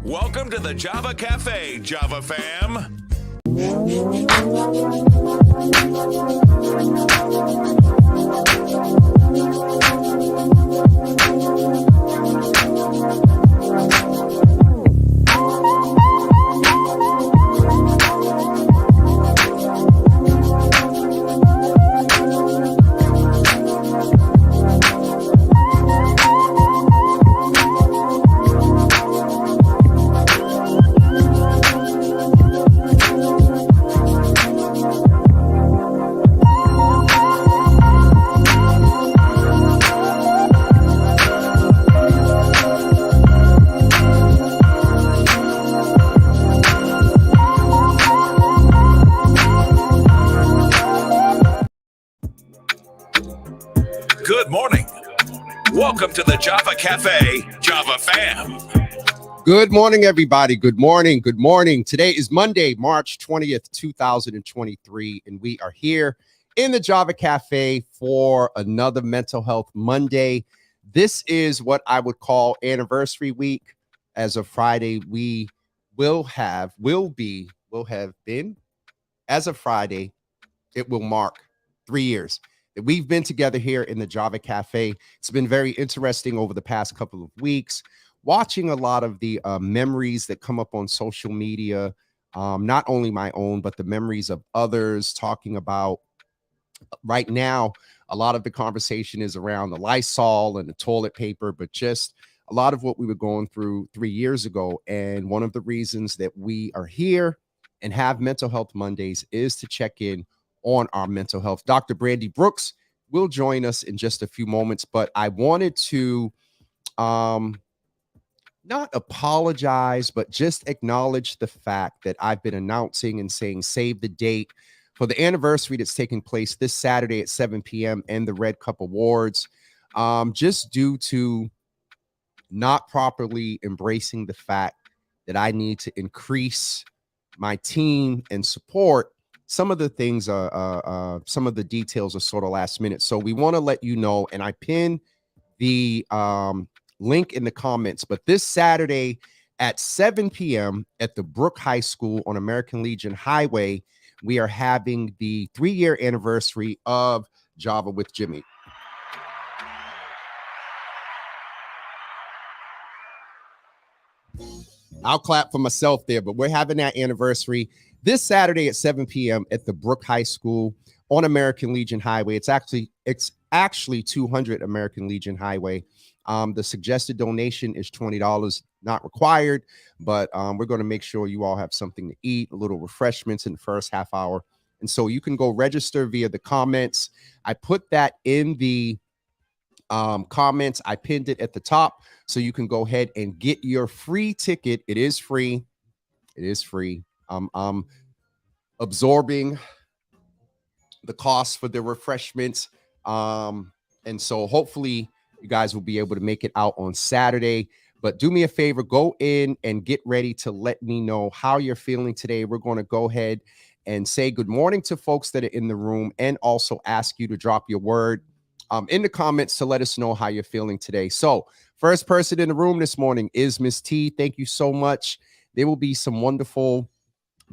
Welcome to the Java Cafe, Java fam. Good morning. Welcome to the Java Cafe, Java fam. Good morning, everybody. Good morning. Good morning. Today is Monday, March 20th, 2023, and we are here in the Java Cafe for another Mental Health Monday. This is what I would call anniversary week. As of Friday, we will have been, as of Friday, it will mark 3 years that we've been together here in the Java Cafe. It's been very interesting over the past couple of weeks, watching a lot of the memories that come up on social media, not only my own, but the memories of others, talking about right now, a lot of the conversation is around the Lysol and the toilet paper, but just a lot of what we were going through 3 years ago. And one of the reasons that we are here and have Mental Health Mondays is to check in on our mental health. Dr. Brandy Brooks will join us in just a few moments, but I wanted to not apologize, but just acknowledge the fact that I've been announcing and saying save the date for the anniversary that's taking place this Saturday at 7 p.m. and the Red Cup Awards, just due to not properly embracing the fact that I need to increase my team and support. Some of the things some of the details are sort of last minute. So we want to let you know, and I pinned the link in the comments, but this Saturday at 7 p.m. at the Brook High School on American Legion Highway, we are having the 3-year anniversary of Java with Jimmy. I'll clap for myself there, but we're having that anniversary this Saturday at 7 p.m. at the Brook High School on American Legion Highway. It's actually 200 American Legion Highway. The suggested donation is $20, not required, but we're going to make sure you all have something to eat, a little refreshments in the first half hour. And so you can go register via the comments. I put that in the comments. I pinned it at the top, so you can go ahead and get your free ticket. It is free. It is free. I'm absorbing the cost for the refreshments. And so hopefully you guys will be able to make it out on Saturday. But do me a favor, go in and get ready to let me know how you're feeling today. We're going to go ahead and say good morning to folks that are in the room, and also ask you to drop your word in the comments to let us know how you're feeling today. So first person in the room this morning is Miss T. Thank you so much. There will be some wonderful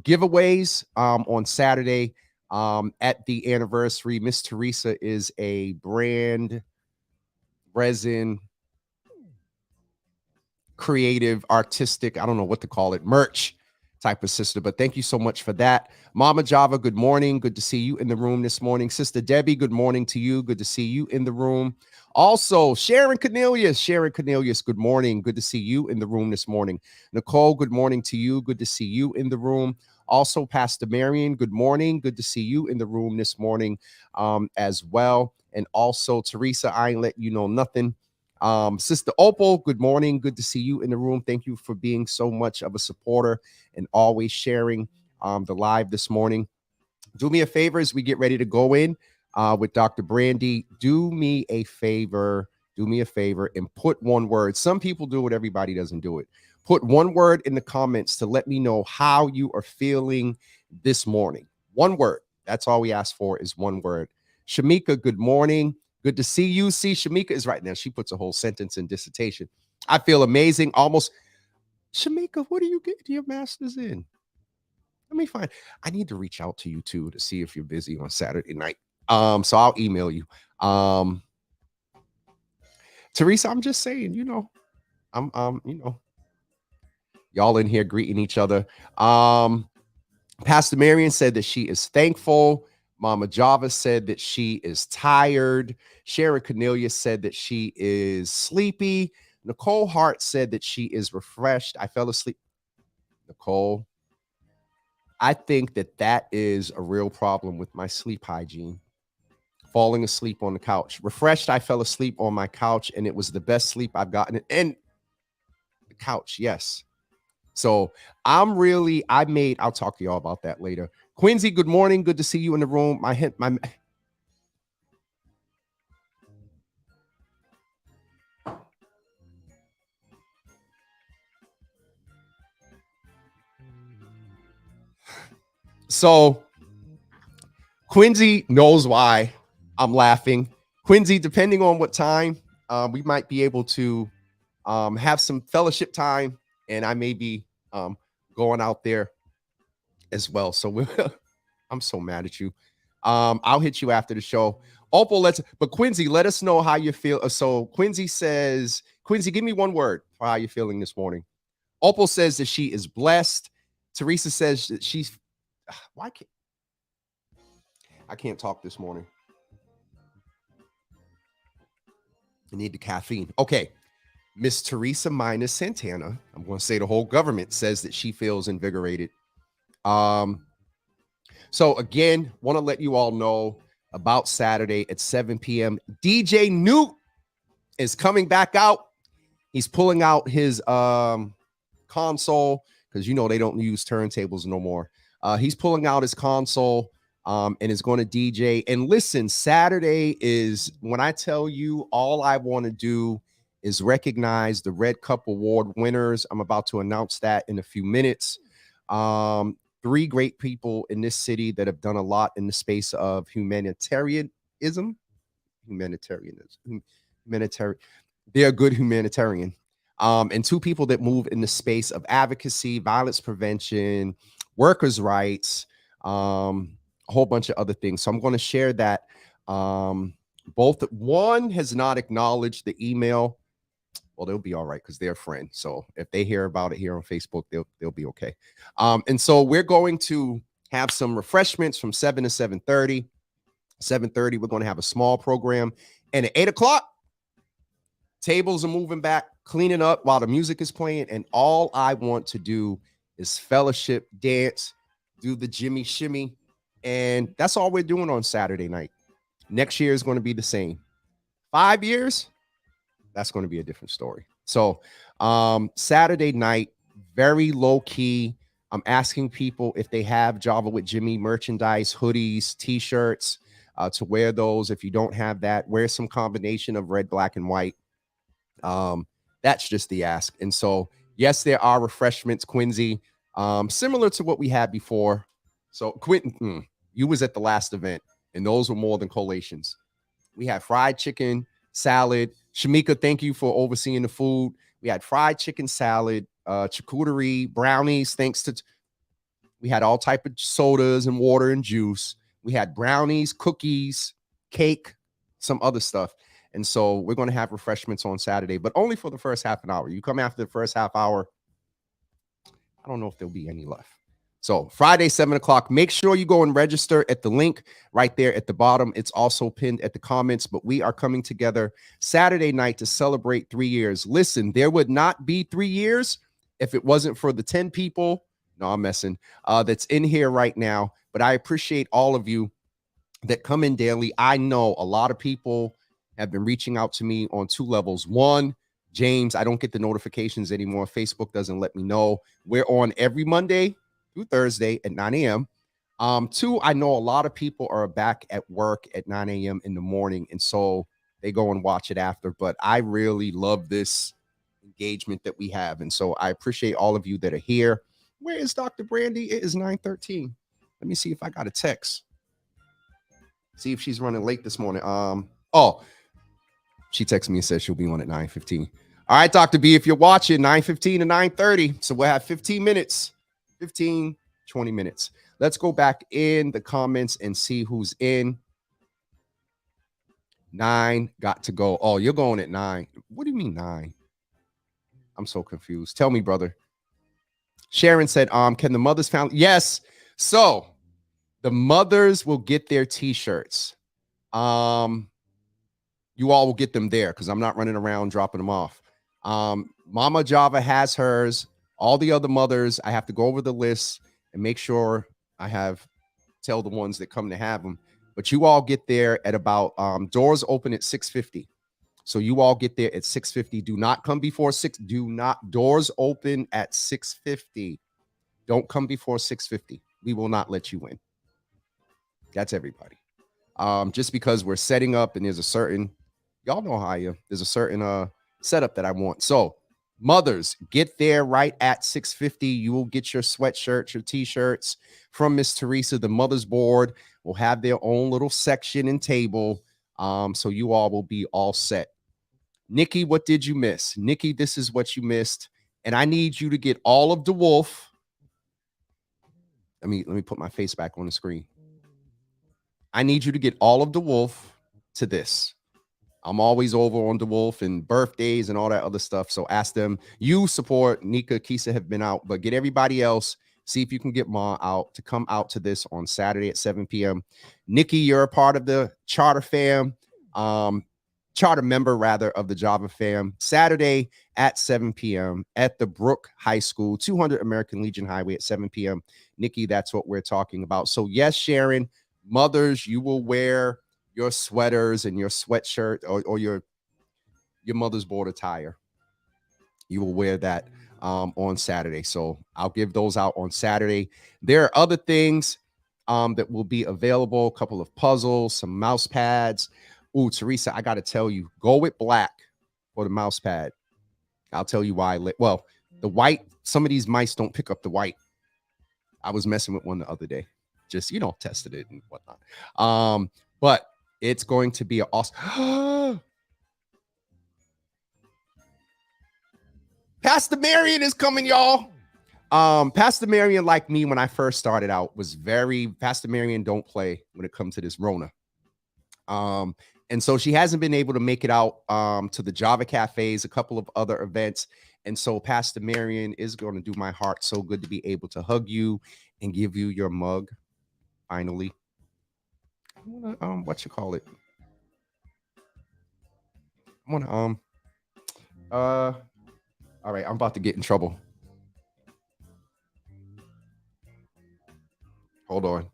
giveaways on Saturday at the anniversary. Miss Teresa is a brand resin creative, artistic, I don't know what to call it, merch type of sister, but thank you so much for that. Mama Java, good morning. Good to see you in the room this morning. Sister Debbie, good morning to you. Good to see you in the room. Also, Sharon Cornelius, good morning. Good to see you in the room this morning. Nicole, good morning to you. Good to see you in the room. Also, Pastor Marion, good morning. Good to see you in the room this morning as well. And also, Teresa, I ain't let you know nothing. Sister Opal, good morning. Good to see you in the room. Thank you for being so much of a supporter and always sharing the live this morning. Do me a favor as we get ready to go in with Dr. Brandy. Do me a favor, and put one word. Some people do it, everybody doesn't do it. Put one word in the comments to let me know how you are feeling this morning. One word. That's all we ask for, is one word. Shamika, good morning. Good to see you. See, Shamika is right now. She puts a whole sentence in dissertation. I feel amazing. Almost Shamika, what are you getting your master's in? Let me find. I need to reach out to you too to see if you're busy on Saturday night. So I'll email you. Teresa, I'm just saying, y'all in here greeting each other. Pastor Marion said that she is thankful. Mama Java said that she is tired. Sharon Cornelia said that she is sleepy. Nicole Hart said that she is refreshed. I fell asleep. Nicole, I think that is a real problem with my sleep hygiene. Falling asleep on the couch. Refreshed, I fell asleep on my couch, and it was the best sleep I've gotten. And the couch, yes. So I'll talk to y'all about that later. Quincy, good morning. Good to see you in the room. So Quincy knows why I'm laughing. Quincy, depending on what time, we might be able to have some fellowship time, and I may be going out there as well. So I'm so mad at you. I'll hit you after the show. Opal, but Quincy, let us know how you feel. So Quincy says, Quincy, give me one word for how you're feeling this morning. Opal says that she is blessed. Teresa says that she's, I can't talk this morning. I need the caffeine. Okay. Miss Teresa minus Santana, I'm going to say the whole government, says that she feels invigorated. So again, want to let you all know about Saturday at 7 p.m. DJ Newt is coming back out. He's pulling out his console because they don't use turntables no more. He's pulling out his console and is going to DJ. And listen, Saturday is when I tell you all I want to do is recognize the Red Cup Award winners. I'm about to announce that in a few minutes. 3 great people in this city that have done a lot in the space of humanitarian. They're a good humanitarian. And 2 people that move in the space of advocacy, violence prevention, workers' rights, a whole bunch of other things. So I'm going to share that. One has not acknowledged the email. Well, they'll be all right because they're a friend. So if they hear about it here on Facebook, they'll be okay. And so we're going to have some refreshments from 7 to 7:30. 7:30, we're going to have a small program. And at 8 o'clock, tables are moving back, cleaning up while the music is playing. And all I want to do is fellowship, dance, do the Jimmy shimmy. And that's all we're doing on Saturday night. Next year is going to be the same. 5 years, that's going to be a different story. So Saturday night, very low key. I'm asking people if they have Java with Jimmy merchandise, hoodies, t-shirts, to wear those. If you don't have that, wear some combination of red, black, and white. That's just the ask. And so, yes, there are refreshments, Quincy, similar to what we had before. So Quentin, you was at the last event, and those were more than collations. We had fried chicken, salad. Shamika, thank you for overseeing the food. We had fried chicken salad, charcuterie, brownies. We had all type of sodas and water and juice. We had brownies, cookies, cake, some other stuff. And so we're going to have refreshments on Saturday, but only for the first half an hour. You come after the first half hour, I don't know if there'll be any left. So Friday, 7 o'clock, make sure you go and register at the link right there at the bottom. It's also pinned at the comments, but we are coming together Saturday night to celebrate 3 years. Listen, there would not be 3 years if it wasn't for the 10 people. No, I'm messing. That's in here right now. But I appreciate all of you that come in daily. I know a lot of people have been reaching out to me on 2 levels. One, James, I don't get the notifications anymore. Facebook doesn't let me know. We're on every Monday through Thursday at 9 a.m. 2, I know a lot of people are back at work at 9 a.m. in the morning, and so they go and watch it after. But I really love this engagement that we have, and so I appreciate all of you that are here. Where is Dr. Brandy? It is 9:13. Let me see if I got a text. See if she's running late this morning. She texted me and said she'll be on at 9:15. All right, Dr. B, if you're watching, 9:15 to 9:30. So we'll have 15 minutes, 15, 20 minutes. Let's go back in the comments and see who's in. 9 got to go. Oh, you're going at 9. What do you mean 9? I'm so confused. Tell me, brother. Sharon said, can the mothers found? Yes. So the mothers will get their t-shirts. You all will get them there because I'm not running around dropping them off. Mama Java has hers. All the other mothers, I have to go over the list and make sure I tell the ones that come to have them. But you all get there at about doors open at 6:50. So you all get there at 6:50. Do not come before 6. Doors open at 6:50. Don't come before 6:50. We will not let you in. That's everybody. Just because we're setting up and there's a certain, y'all know how I am. There's a certain setup that I want. So mothers, get there right at 6:50. You will get your sweatshirts, your t-shirts from Miss Teresa. The mother's board will have their own little section and table. So you all will be all set. Nikki, what did you miss? Nikki, this is what you missed. And I need you to get all of the wolf. Let me put my face back on the screen. I need you to get all of the wolf to this. I'm always over on the wolf and birthdays and all that other stuff. So ask them. You support Nika, Kisa have been out, but get everybody else. See if you can get Ma out to come out to this on Saturday at 7 p.m. Nikki, you're a part of the charter fam, charter member rather of the Java fam. Saturday at 7 p.m. at the Brook High School, 200 American Legion Highway at 7 p.m. Nikki, that's what we're talking about. So yes, Sharon, mothers, you will wear your sweaters and your sweatshirt or your mother's board attire. You will wear that on Saturday. So I'll give those out on Saturday. There are other things that will be available, a couple of puzzles, some mouse pads. Ooh, Teresa, I got to tell you, go with black for the mouse pad. I'll tell you why. Well, the white, some of these mice don't pick up the white. I was messing with one the other day. Just, tested it and whatnot. But it's going to be awesome. Pastor Marion is coming, y'all. Pastor Marion, like me when I first started out, was Pastor Marion don't play when it comes to this Rona. And so she hasn't been able to make it out to the Java Cafes, a couple of other events. And so Pastor Marion is going to do my heart so good to be able to hug you and give you your mug. Finally, I want to all right, I'm about to get in trouble. Hold on.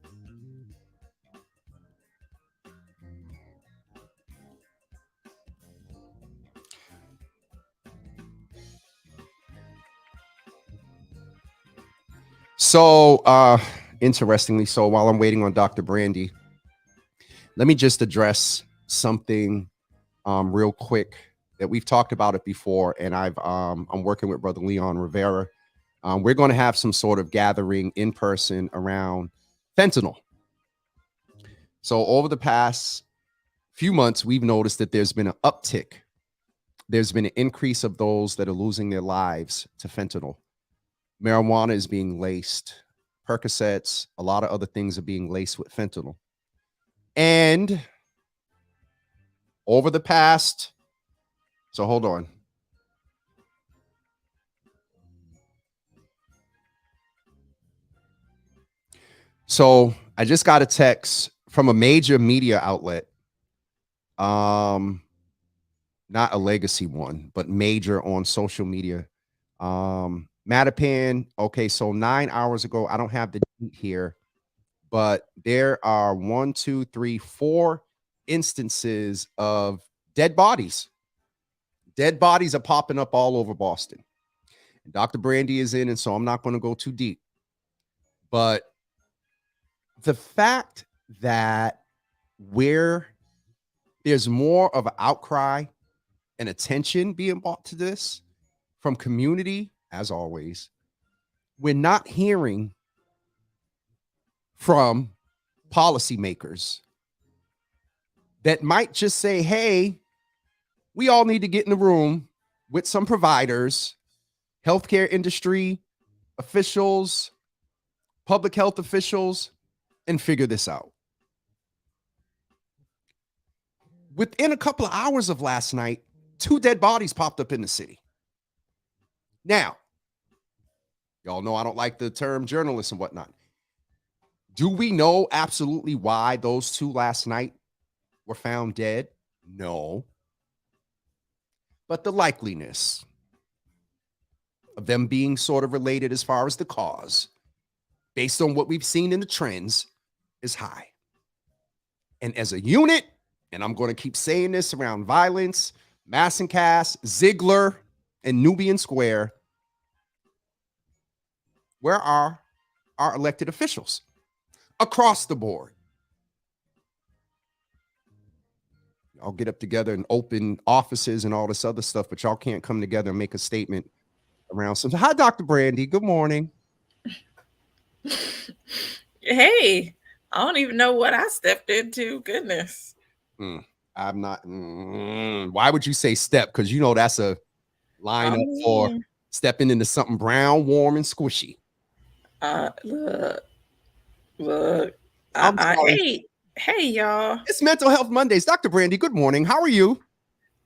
So, interestingly, so while I'm waiting on Dr. Brandy, let me just address something real quick that we've talked about it before, and I'm working with Brother Leon Rivera. We're going to have some sort of gathering in person around fentanyl. So over the past few months, we've noticed that there's been an uptick. There's been an increase of those that are losing their lives to fentanyl. Marijuana is being laced. Percocets, a lot of other things are being laced with fentanyl. And over the past, so hold on. So I just got a text from a major media outlet. Not a legacy one, but major on social media. Mattapan. Okay, so 9 hours ago, I don't have the date here, but there are 1, 2, 3, 4 instances of dead bodies. Dead bodies are popping up all over Boston. Dr. Brandy is in, and so I'm not going to go too deep. But the fact that there's more of an outcry and attention being brought to this from community, as always, we're not hearing from policymakers that might just say, hey, we all need to get in the room with some providers, healthcare industry officials, public health officials, and figure this out. Within a couple of hours of last night, 2 dead bodies popped up in the city. Now, y'all know I don't like the term journalists and whatnot. Do we know absolutely why those 2 last night were found dead? No. But the likeliness of them being sort of related as far as the cause, based on what we've seen in the trends, is high. And as a unit, and I'm going to keep saying this around violence, Mass and Cass, Ziegler, and Nubian Square, where are our elected officials across the board? Y'all get up together and open offices and all this other stuff, but y'all can't come together and make a statement around something. Hi, Dr. Brandy. Good morning. Hey, I don't even know what I stepped into. Goodness. I'm not. Why would you say step? Because you know that's a lineup for stepping into something brown, warm, and squishy. Look. Hey, y'all. It's Mental Health Mondays. Dr. Brandy, good morning. How are you?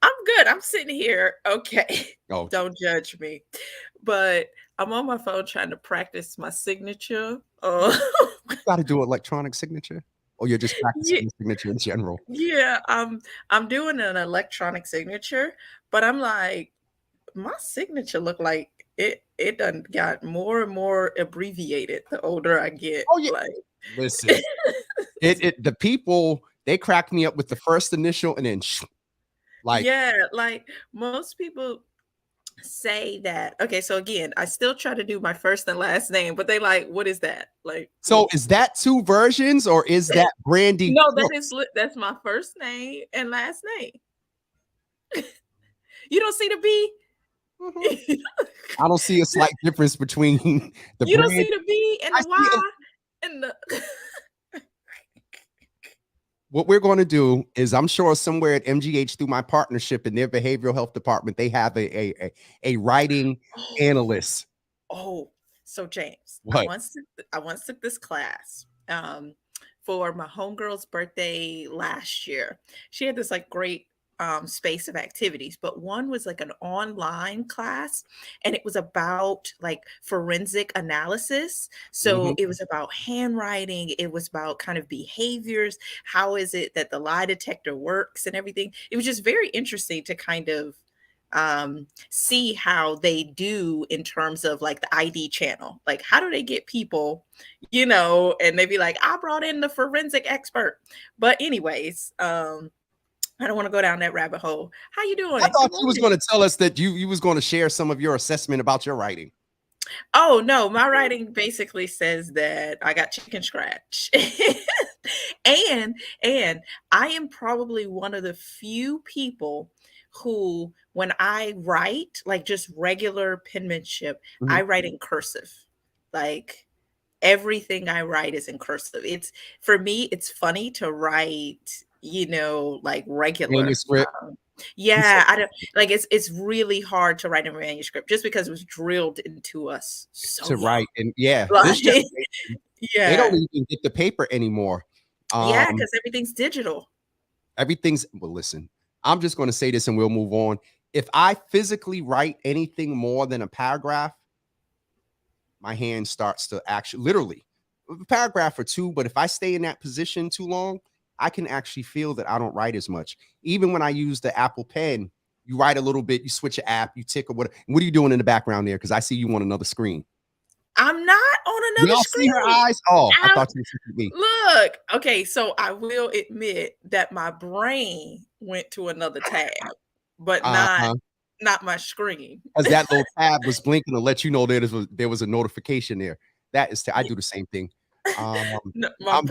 I'm good. I'm sitting here. Okay. Oh, don't judge me. But I'm on my phone trying to practice my signature. You got to do electronic signature? Or you're just practicing signature in general? Yeah, I'm doing an electronic signature, but I'm like, my signature look like it done got more and more abbreviated the older I get. Oh, yeah. Like, listen, the people, they crack me up with the first initial and then like, yeah, like most people say that. Okay, so again, I still try to do my first and last name, but they like, what is that? Like, so is that 2 versions or is that Brandy? No, that's my first name and last name. You don't see the B? Mm-hmm. I don't see a slight difference between the You don't see the B and the Y and the What we're going to do is, I'm sure somewhere at MGH, through my partnership in their behavioral health department, they have a writing analyst. Oh, so James, what? I once took this class for my homegirl's birthday last year. She had this like great space of activities, but one was like an online class, and it was about like forensic analysis. So it was about handwriting, it was about kind of behaviors, how is it that the lie detector works and everything. It was just very interesting to kind of see how they do in terms of like the ID channel. Like, how do they get people, and they be like, I brought in the forensic expert. But anyways, I don't want to go down that rabbit hole. How you doing? I thought you was going to tell us that you was going to share some of your assessment about your writing. Oh, no, my writing basically says that I got chicken scratch. and I am probably one of the few people who, when I write, like just regular penmanship, I write in cursive. Like, everything I write is in cursive. For me, it's funny to write, like regular manuscript. Yeah, I don't like it's really hard to write a manuscript just because it was drilled into us to write. And yeah, like, they don't even get the paper anymore. Yeah, because everything's digital. Well, listen, I'm just going to say this and we'll move on. If I physically write anything more than a paragraph, my hand starts to actually, literally, a paragraph or 2, but if I stay in that position too long, I can actually feel that I don't write as much. Even when I use the Apple Pen, you write a little bit, you switch an app, you tick or whatever. What are you doing in the background there? Because I see you on another screen. I'm not on another screen. See her eyes? Oh, I thought you were me. Look, okay, so I will admit that my brain went to another tab, but not my screen. Because that little tab was blinking to let you know there was a notification there. That is, I do the same thing. My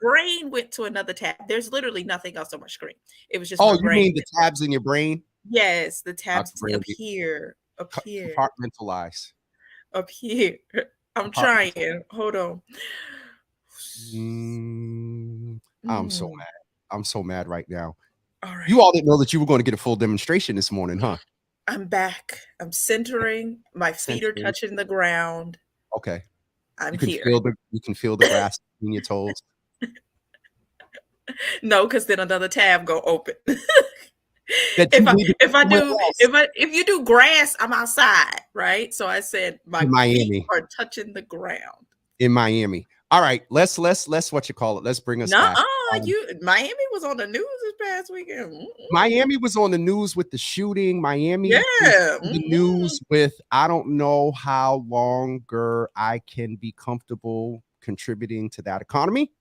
brain went to another tab. There's literally nothing else on my screen. It was just you mean the tabs in your brain? Yes, the tabs up here. Compartmentalize. Up here. I'm trying. Hold on. I'm so mad. I'm so mad right now. All right. You all didn't know that you were going to get a full demonstration this morning, huh? I'm back. I'm centering. My feet are Centering. touching the ground. Okay. I'm You can here. feel the grass between your toes. No, because then another tab go open. That you need to If I somewhere do else if you do grass, I'm outside, right? So I said my in feet Miami. are touching the ground. In Miami. All right, let's what you call it. Let's bring us back. Miami was on the news this past weekend. Miami was on the news with the shooting. Miami is Yeah. on the news with I don't know how longer I can be comfortable contributing to that economy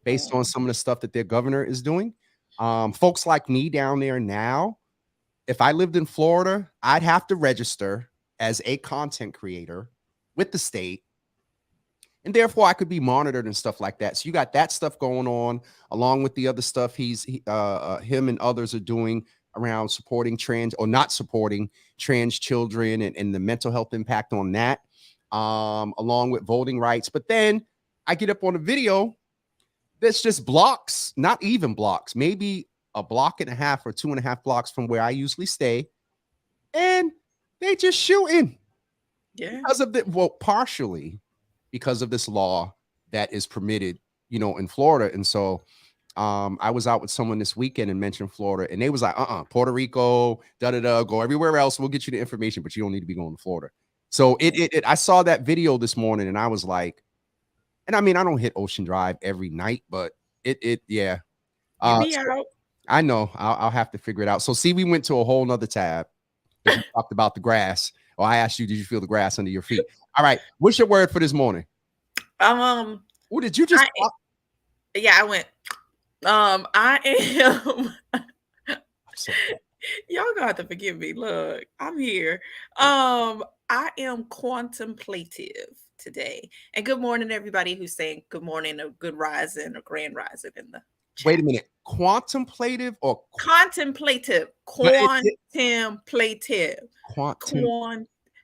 based on some of the stuff that their governor is doing. Folks like me down there now, if I lived in Florida, I'd have to register as a content creator with the state. And therefore, I could be monitored and stuff like that. So you got that stuff going on, along with the other stuff him and others are doing around supporting trans or not supporting trans children and the mental health impact on that, along with voting rights. But then I get up on a video that's just blocks, not even blocks, maybe a block and a half or 2.5 blocks from where I usually stay, and they just shooting. Yeah. Because of partially because of this law that is permitted, in Florida. And so I was out with someone this weekend and mentioned Florida, and they was like, Puerto Rico, go everywhere else. We'll get you the information, but you don't need to be going to Florida. So I saw that video this morning and I was like, and I mean, I don't hit Ocean Drive every night, but yeah. You be out. I know I'll have to figure it out. So see, we went to a whole nother tab. We talked about the grass. Or I asked you, did you feel the grass under your feet? All right. What's your word for this morning? What did you just? I went. I am. Y'all gonna have to forgive me. Look, I'm here. I am contemplative today. And good morning, everybody who's saying good morning or good rising or grand rising in the chat. Wait a minute. Contemplative or contemplative? Contemplative.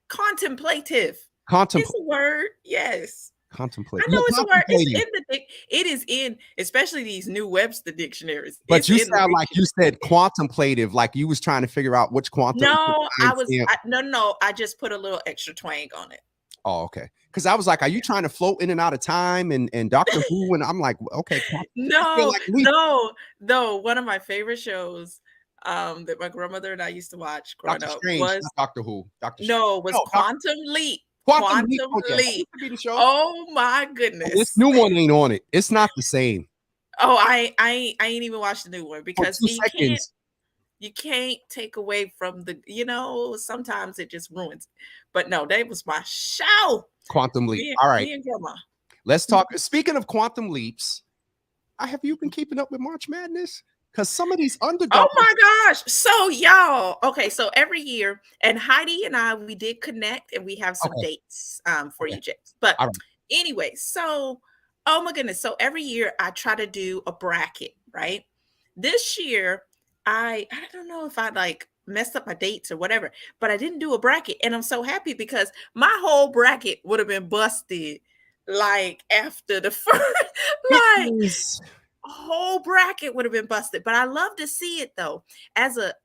Contemplative. It's a word. Yes. Contemplate. I know it's a word. It is in, especially these new Webster dictionaries. But you sound like you said contemplative, like you was trying to figure out which quantum. No, I just put a little extra twang on it. Oh, okay. Because I was like, are you trying to float in and out of time and Doctor Who? And I'm like, okay. No. One of my favorite shows that my grandmother and I used to watch growing up was Doctor Who. Quantum Leap. Quantum Leap. Oh my goodness. This new one ain't on it. It's not the same. Oh, I ain't even watched the new one because you can't take away from the, sometimes it just ruins. But no, that was my show. Quantum Leap. All right. Me and Grandma. Let's talk. Speaking of quantum leaps, have you been keeping up with March Madness? Because some of these underdogs. Oh my gosh. So y'all, okay, so every year, and Heidi and I, we did connect and we have some dates for you, James. But anyway, so, oh my goodness. So every year I try to do a bracket, right? This year, I don't know if I messed up my dates or whatever, but I didn't do a bracket. And I'm so happy because my whole bracket would have been busted after the first, whole bracket would have been busted. But I love to see it though, as a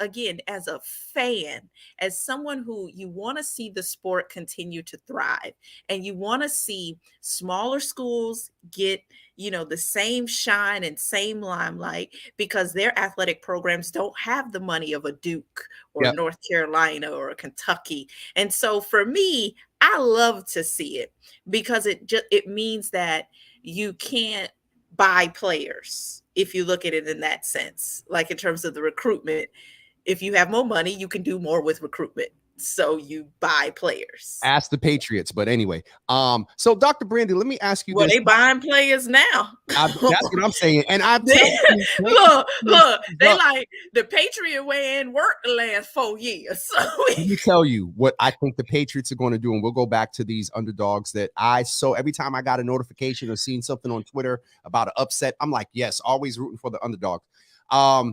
fan, as someone who you want to see the sport continue to thrive, and you want to see smaller schools get the same shine and same limelight because their athletic programs don't have the money of a Duke or North Carolina or a Kentucky. And so for me, I love to see it because it means that you can't buy players if you look at it in that sense, like in terms of the recruitment. If you have more money, you can do more with recruitment. So you buy players. Ask the Patriots, but anyway. So Dr. Brandy, let me ask you this. They buying players now. That's what I'm saying. And I'm look, they like the Patriot way ain't worked the last 4 years. So let me tell you what I think the Patriots are going to do, and we'll go back to these underdogs that every time I got a notification or seen something on Twitter about an upset, I'm like, yes, always rooting for the underdog. I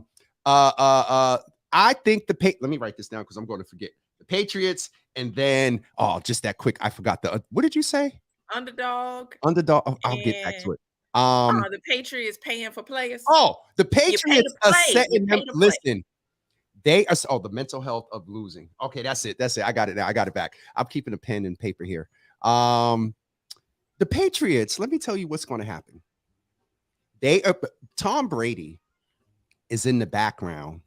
think let me write this down because I'm going to forget. The Patriots, and then just that quick, I forgot what did you say? Underdog. I'll get back to it. The Patriots paying for players. The Patriots are setting them. Listen, The mental health of losing. Okay, that's it. I got it now. I got it back. I'm keeping a pen and paper here. The Patriots, let me tell you what's going to happen. Tom Brady is in the background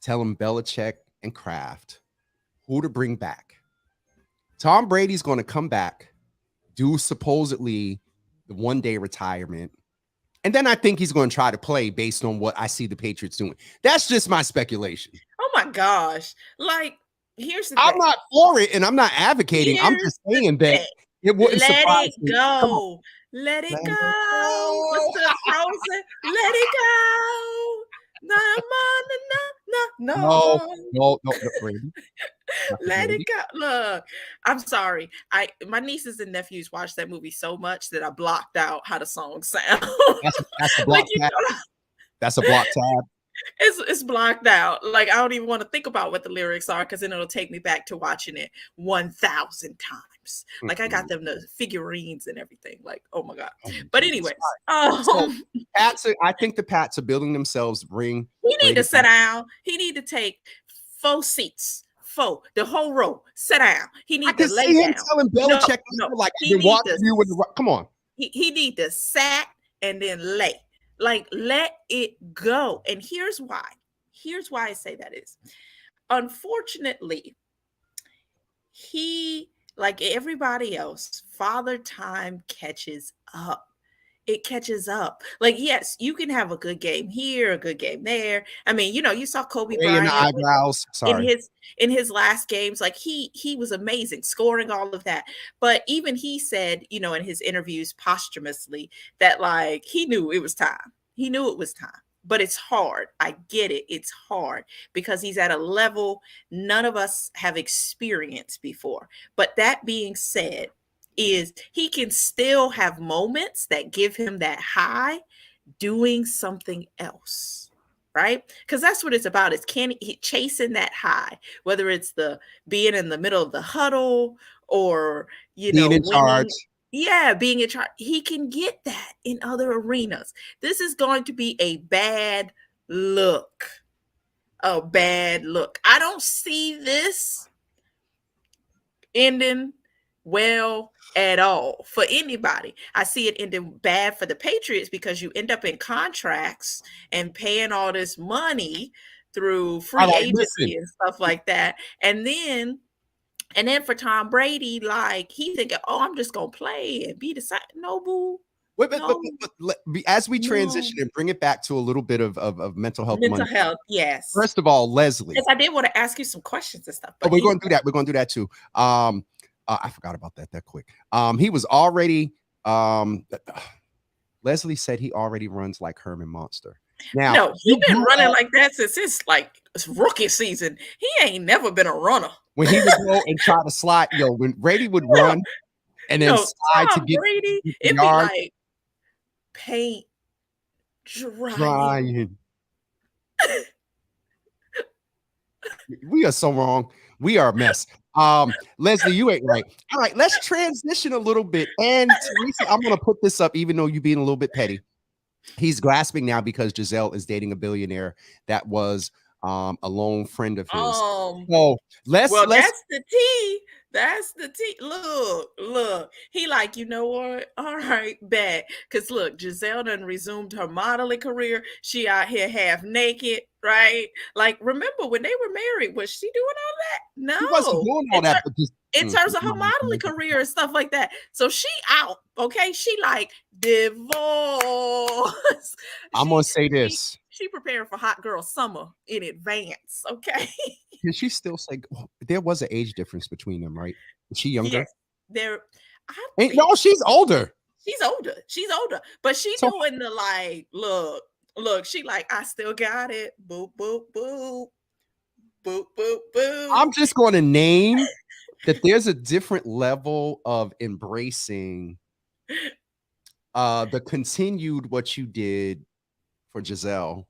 telling Belichick and Kraft who to bring back. Tom Brady's going to come back, do supposedly the one-day retirement, and then I think he's going to try to play based on what I see the Patriots doing. That's just my speculation. Oh my gosh. Like, here's the I'm thing. not for it, and I'm not advocating. I'm just saying that it wouldn't surprise me. Go. Let it go. What's the Frozen? Let it go. No. Brady. Let it go. Look, I'm sorry. My nieces and nephews watched that movie so much that I blocked out how the song sound. That's a block tab. That's a block tab. It's blocked out. Like, I don't even want to think about what the lyrics are, because then it'll take me back to watching it 1,000 times. Like, I got them the figurines and everything. Like, oh my God. But anyway, I think the Pats are building themselves ring. He need to sit down. He need to take 4 seats. 4, the whole row. Sit down. He need to lay down. Telling Belichick, like, come on. He need to sat and then lay. Like, let it go. And here's why. Here's why I say that is. Unfortunately, he, like everybody else, Father Time catches up. It catches up. Like, yes, you can have a good game here, a good game there. I mean, you saw Kobe Bryant in his last games. Like, he was amazing, scoring all of that. But even he said, in his interviews posthumously, that like he knew it was time. He knew it was time. But it's hard. I get it. It's hard because he's at a level none of us have experienced before. But that being said, is he can still have moments that give him that high doing something else, right? Because that's what it's about, is chasing that high, whether it's the being in the middle of the huddle or being in charge. Yeah, being in charge. He can get that in other arenas. This is going to be a bad look. A bad look. I don't see this ending well at all for anybody. I see it ending bad for the Patriots because you end up in contracts and paying all this money through free agency and stuff like that. And then for Tom Brady, like, he thinking, oh, I'm just gonna play and be the side. No, boo. But as we transition and bring it back to a little bit of mental health. Mental health, yes. First of all, Leslie. Yes, I did want to ask you some questions and stuff. But we're going to do that. We're going to do that too. I forgot about that quick. He was already, Leslie said he already runs like Herman Monster. Now, no, he's been running like that since his rookie season. He ain't never been a runner. When he would go and try to slide, when Brady would run and then slide to get Brady, it'd be like paint drying. We are so wrong. We are a mess. Leslie, you ain't right. All right, let's transition a little bit. And Teresa, I'm going to put this up, even though you're being a little bit petty. He's grasping now because Giselle is dating a billionaire that was a lone friend of his. So that's the tea. That's the tea. Look. He like, you know what? All right, bet. Because look, Giselle done resumed her modeling career. She out here half naked, right? Like, remember when they were married, was she doing all that? No. She wasn't doing all that. In terms of her modeling career and stuff like that. So she out, okay? She like divorce. I'm going to say this. She preparing for hot girl summer in advance, okay? Can she still say there was an age difference between them, right? Is she younger? Yes, no, she's older. She's older. But she's doing the like, look, she like, I still got it. Boop, boop, boop. Boop, boop, boop. I'm just going to name that there's a different level of embracing the continued what you did for Giselle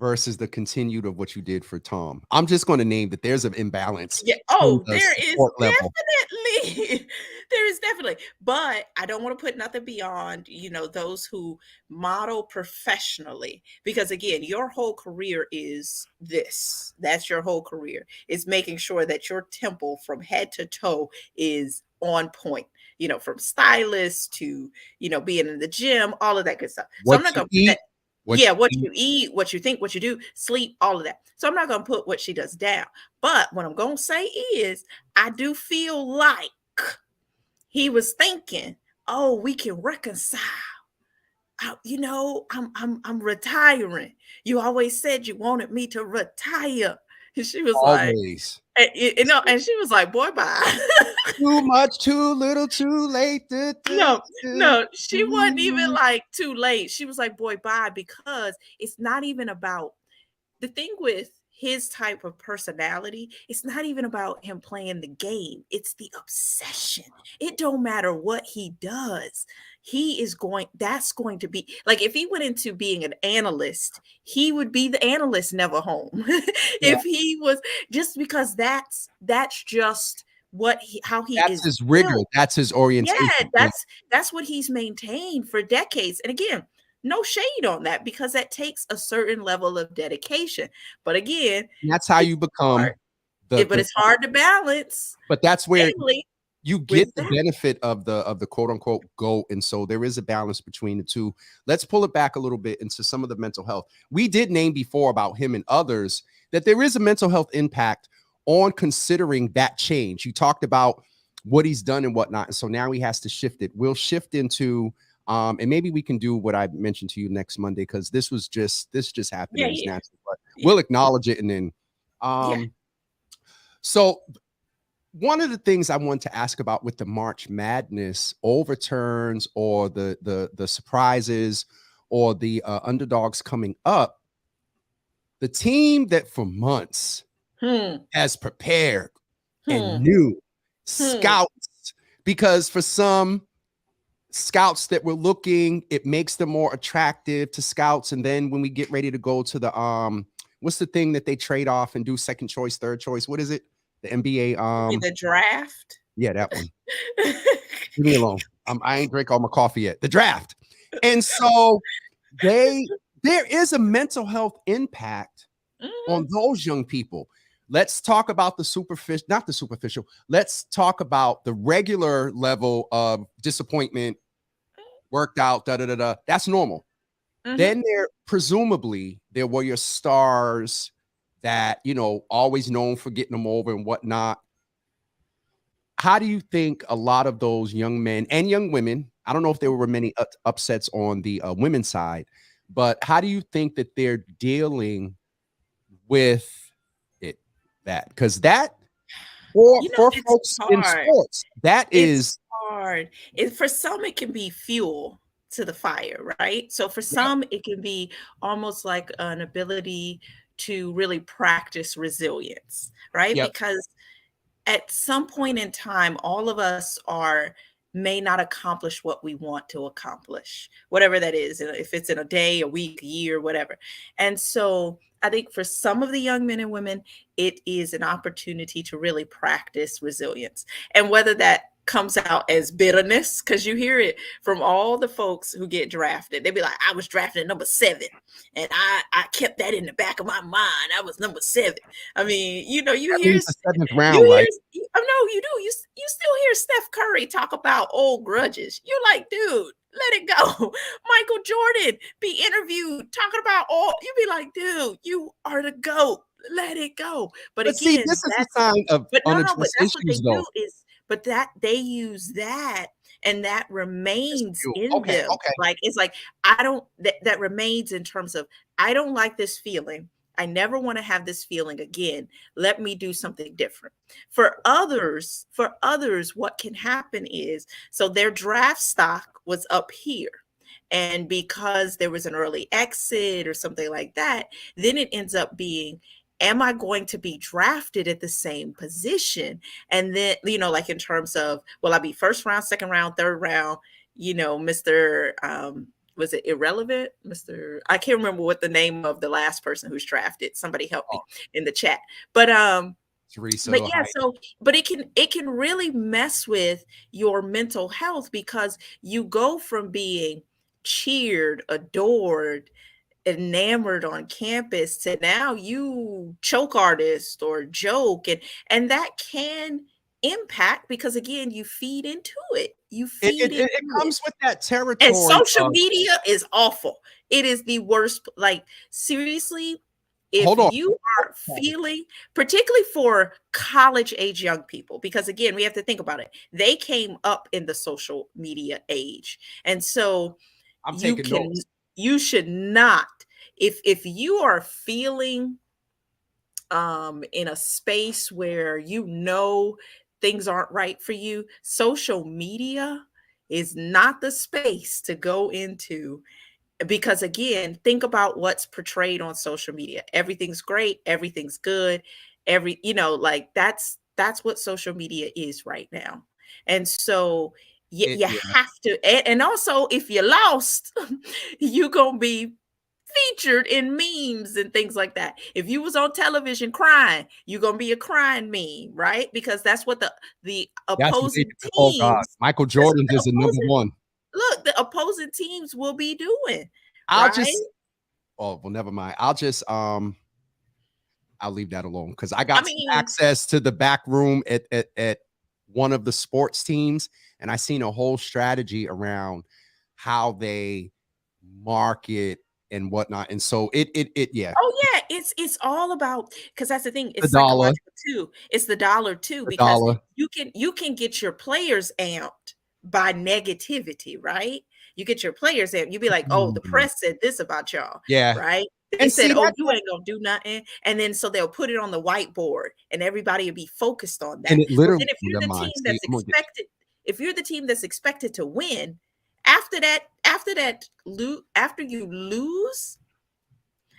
versus the continued of what you did for Tom. I'm just going to name that there's an imbalance. Yeah. Oh, there is definitely. There is definitely, but I don't want to put nothing beyond, those who model professionally, because again, your whole career is this. That's your whole career. Is making sure that your temple from head to toe is on point, from stylist to, being in the gym, all of that good stuff. So I'm What not you going to put that. eat, what Yeah, you what eat. you eat, what you think, what you do, sleep, all of that. So I'm not going to put what she does down. But what I'm going to say is, I do feel like he was thinking, oh, we can reconcile. I'm retiring. You always said you wanted me to retire. And she was like, Always. and she was like, boy, bye. Too much, too little, too late. No, no, she wasn't even Do. like too late. She was like, boy, bye, because it's not even about the thing with his type of personality. It's not even about him playing the game. It's the obsession. It don't matter what he does. That's going to be like, if he went into being an analyst, he would be the analyst never home. Yeah, If he was, just because that's just how he that's is his rigor. built. That's his Yeah, orientation. Yeah, that's what he's maintained for decades. And again, no shade on that, because that takes a certain level of dedication. But again, and that's how it's you become hard. But the. it's hard to balance But that's where daily you with get the that. benefit of the quote unquote GOAT. And so there is a balance between the two. Let's pull it back a little bit into some of the mental health. We did name before about him and others that there is a mental health impact on considering that change. You talked about what he's done and whatnot. And so now he has to shift it. We'll shift into and maybe we can do what I mentioned to you next Monday, because this just happened. Yeah, It was yeah, natural, but yeah, we'll acknowledge it. And then yeah. so one of the things I want to ask about with the March Madness overturns, or the surprises, or the underdogs coming up, the team that for months Hmm. has prepared and Hmm. knew Hmm. scouts, because for some scouts that were looking, it makes them more attractive to scouts. And then when we get ready to go to the what's the thing that they trade off and do second choice, third choice? What is it? The NBA You mean the draft? yeah, that one. Leave me alone. I ain't drink all my coffee yet. The draft. And so there is a mental health impact Mhm. on those young people. Let's talk about the superficial, not the superficial. Let's talk about the regular level of disappointment, worked out, da da da da. That's normal. Mhm. Then there were your stars that, always known for getting them over and whatnot. How do you think a lot of those young men and young women, I don't know if there were many upsets on the women's side, but how do you think that they're dealing with it? That, because that for It's folks in hard. sports, that It's is hard. For some, it can be fuel to the fire, right? So for yep, some, it can be almost like an ability to really practice resilience, right? yep, Because at some point in time, all of us may not accomplish what we want to accomplish, whatever that is, if it's in a day, a week, a year, whatever. And so I think for some of the young men and women, it is an opportunity to really practice resilience. And whether that comes out as bitterness, because you hear it from all the folks who get drafted. They'd be like, I was drafted at number 7, and I kept that in the back of my mind. I was number 7. I mean, you that hear means the seventh you round, hear right? oh no, you do. You still hear Steph Curry talk about old grudges. You're like, dude, let it go. Michael Jordan be interviewed talking about all. You be like, dude, you are the GOAT. Let it go. But But see, again, this is a sign of but no, but unaddressed that's what they issues, do though. but that they use that, and that As remains fuel. in Okay, them. okay. Like, it's like, I don't, that remains in terms of, I don't like this feeling. I never want to have this feeling again. Let me do something different. For others, what can happen is, so their draft stock was up here. And because there was an early exit or something like that, then it ends up being, am I going to be drafted at the same position? And then, like in terms of, will I be first round, second round, third round, Mr. Was it irrelevant? I can't remember what the name of the last person who's drafted. Somebody help me Oh, in the chat. But Teresa, But yeah, hi. but it can really mess with your mental health because you go from being cheered, adored, enamored on campus to now you choke artist or joke, and that can impact because again you feed into it. You It, feed it, into it it it. comes with that And territory social of media is awful. It is the worst. Like, seriously, if hold on. you are feeling, particularly for college age young people, because again, we have to think about it. They came up in the social media age. And so I'm you taking can, notes. you should not, if you are feeling in a space where you know things aren't right for you, social media is not the space to go into because again, think about what's portrayed on social media. Everything's great, everything's good, like that's what social media is right now. And so It you yeah. have to, and also if you lost, you gonna be featured in memes and things like that. If you was on television crying, you're gonna be a crying meme, right? Because that's what the That's what they opposing do. Oh God, teams, Michael that's what Jordan the is the number opposing one. look, the opposing teams will be doing, I'll right? just oh well, never mind. I'll leave that alone because I I got some mean, access to the back room at one of the sports teams, and I seen a whole strategy around how they market and whatnot. And so it yeah, oh yeah, it's all about because that's the thing, the it's dollar, psychological too. It's the dollar too, the because dollar. you can get your players amped by negativity, right? You get your players amped. You be like, oh, the Mm, press said this about y'all, yeah. right? They And said, see oh, that, you ain't gonna do nothing. And then so they'll put it on the whiteboard and everybody will be focused on and that. it Well, literally then if you're never the mind. team See, that's I'm gonna get expected, if you're the team that's expected to win, after you lose,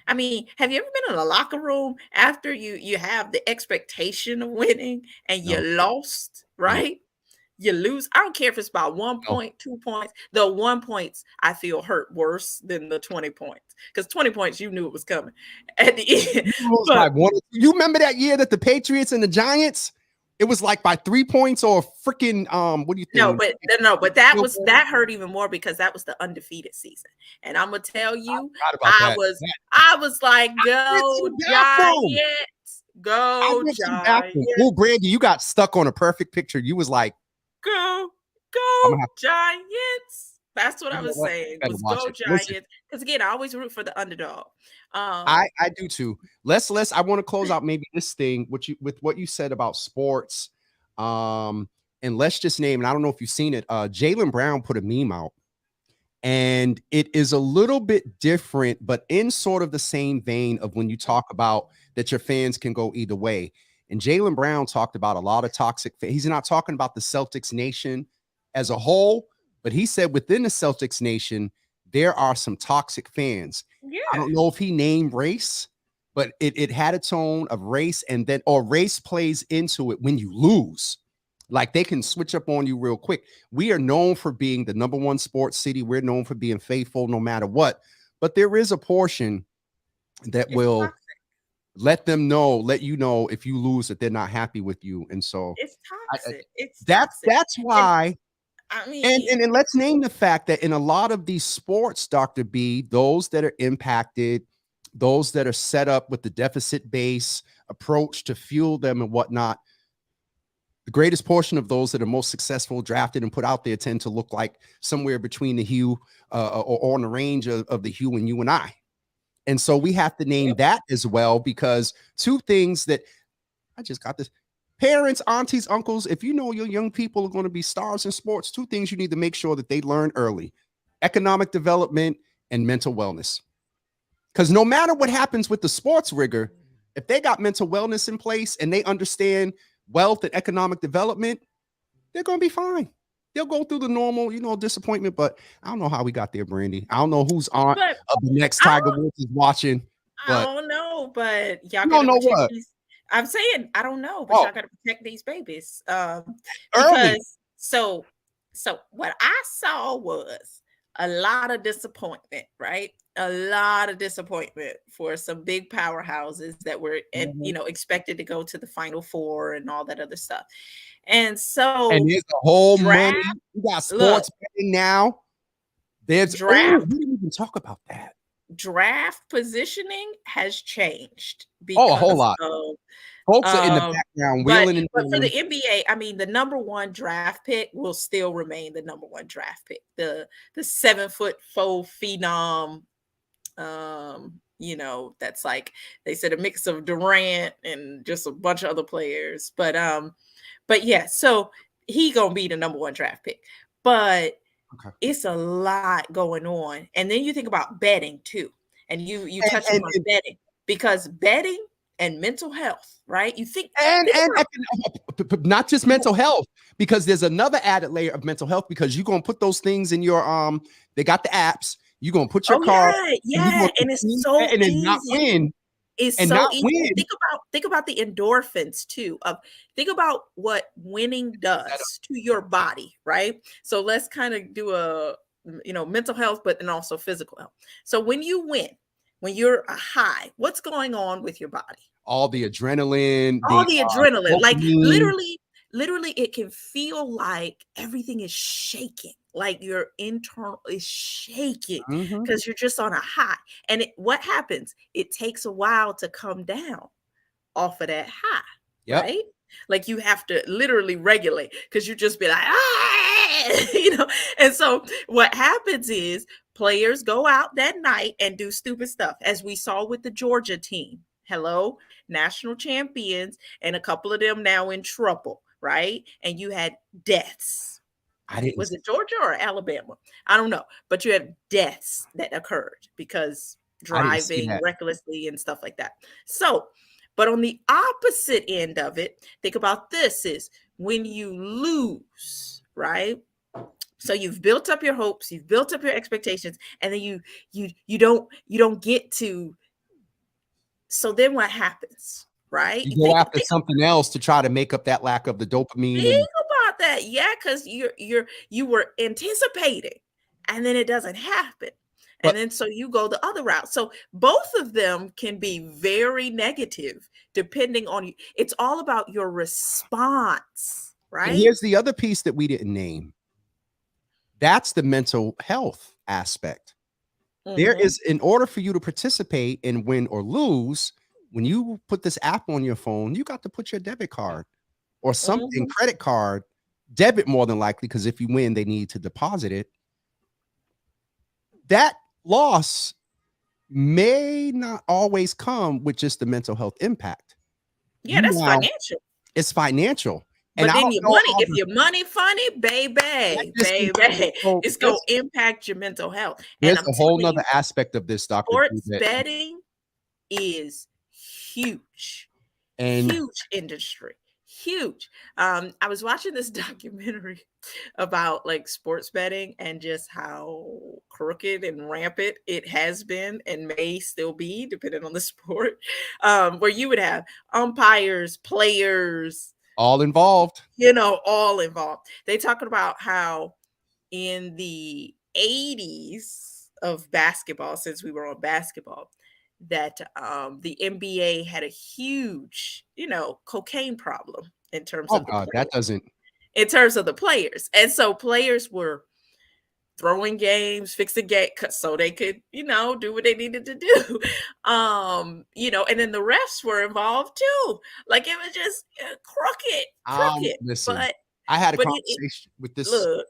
I mean, have you ever been in a locker room after you have the expectation of winning and you no, lost, no, right? You lose. I don't care if it's by one no. point, 2 points. The 1 points I feel hurt worse than the 20 points because 20 points you knew it was coming at the end. You lose by But one. You remember that year that the Patriots and the Giants? It was like by 3 points or freaking what do you no, think? but no, but that hurt even more because that was the undefeated season. And I'm gonna tell you, Forgot about I that. was Man, I was like, I went to go the bathroom. Giants, I go went to the bathroom. Giants. Oh, Brandy, you got stuck on a perfect picture. You was like, Go, I'm go gonna have Giants. That's what you I know was what? saying I better was watch go it. Listen, Giants. Because again, I always root for the underdog. I do too. Let's I want to close out maybe this thing with what you said about sports. Um, and let's just name, and I don't know if you've seen it. Jalen Brown put a meme out, and it is a little bit different, but in sort of the same vein of when you talk about that your fans can go either way. And Jalen Brown talked about a lot of toxic. He's not talking about the Celtics nation as a whole, but he said within the Celtics nation, there are some toxic fans. I Yeah. don't know if he named race, but it had a tone of race, and then or race plays into it when you lose. Like they can switch up on you real quick. We are known for being the number one sports city. We're known for being faithful no matter what. But there is a portion that It's will toxic. let you know if you lose that they're not happy with you. And so It's I, toxic. It's that's toxic. why I and, mean, and and let's name the fact that in a lot of these sports, Dr. B, those that are impacted, those that are set up with the deficit base approach to fuel them and whatnot, the greatest portion of those that are most successful, drafted and put out there tend to look like somewhere between the hue or on the range of the hue and you and I. And so we have to name yep. that as well, because two things that I just got this. Parents, aunties, uncles, if you know your young people are going to be stars in sports, two things you need to make sure that they learn early: economic development and mental wellness. Because no matter what happens with the sports rigor, if they got mental wellness in place and they understand wealth and economic development, they're going to be fine. They'll go through the normal, disappointment. But I don't know how we got there, Brandy. I don't know whose aunt But of the next I Tiger Woods is watching, I but don't know, but y'all you don't gotta know protect what. these. I'm saying I don't know, but Oh, y'all gotta protect these babies. early. Because so what I saw was a lot of disappointment, right? a lot of disappointment for some big powerhouses that were, Mhm. expected to go to the Final Four and all that other stuff. And And so there's the whole money. draft, You got look, sports betting now. There's we draft didn't even talk about that. draft positioning has changed Oh, a whole because lot. of Folks are in the background but wheeling and but for the dealing. NBA, I mean, the number one draft pick will still remain the number one draft pick. The 7'4" phenom, that's like they said a mix of Durant and just a bunch of other players. But yeah, so he gonna be the number one draft pick. But Okay. it's a lot going on. And then you think about betting too. And you And touched and upon and betting, because betting and mental health, right? and, Think and about not just mental health, because there's another added layer of mental health, because you're gonna put those things in your they got the apps, you're gonna put your oh card yeah, and you're yeah. gonna And it's continue to bet so and then not easy. win It's and so not easy. win. Think about the endorphins too. Think about what winning does to your body, right? So let's kind of do a mental health, but then also physical health. So when you win, when you're a high, what's going on with your body? All the adrenaline, All the the adrenaline, like dopamine. literally it can feel like everything is shaking, like your internal is shaking Mhm. because you're just on a high. And what happens, it takes a while to come down off of that high, Yep. right? Like you have to literally regulate, because you just be like, ah, and so what happens is players go out that night and do stupid stuff, as we saw with the Georgia team. Hello, national champions, and a couple of them now in trouble, right? And you had deaths. I didn't Was it Georgia or Alabama? I don't know, but you have deaths that occurred because I didn't see driving that. recklessly and stuff like that. So, but on the opposite end of it, think about this: is when you lose, right? So you've built up your hopes, you've built up your expectations, and then you don't get to. So then what happens, right? You You go think after think something else to try to make up that lack of the dopamine think and about that, yeah, because you were anticipating, and then it doesn't happen, and but then so you go the other route. So both of them can be very negative depending on you. It's all about your response, and right? here's the other piece that we didn't name. That's the mental health aspect. There Hmm. is, in order for you to participate and win or lose, when you put this app on your phone, you got to put your debit card or something, Hmm. credit card, debit more than likely, because if you win, they need to deposit it. That loss may not always come with just the mental health impact. Yeah, You that's now, financial. it's financial. And But I then don't your know money, how if your money funny, that baby, just baby, so it's gonna impact your mental health. And there's I'm a whole telling nother you, aspect of this, Dr. Drew, sports that betting is huge, and huge industry, huge. I was watching this documentary about like sports betting and just how crooked and rampant it has been and may still be, depending on the sport. Where you would have umpires, players, all involved. all involved. They talking about how in the 80s of basketball, since we were on basketball, that the NBA had a huge, cocaine problem in terms Oh of the God, that players. doesn't. In terms of the players. And so players were throwing games, fixing game so they could, do what they needed to do. And then the refs were involved too. Like it was just crooked. Listen, But I had a but it conversation with this. look,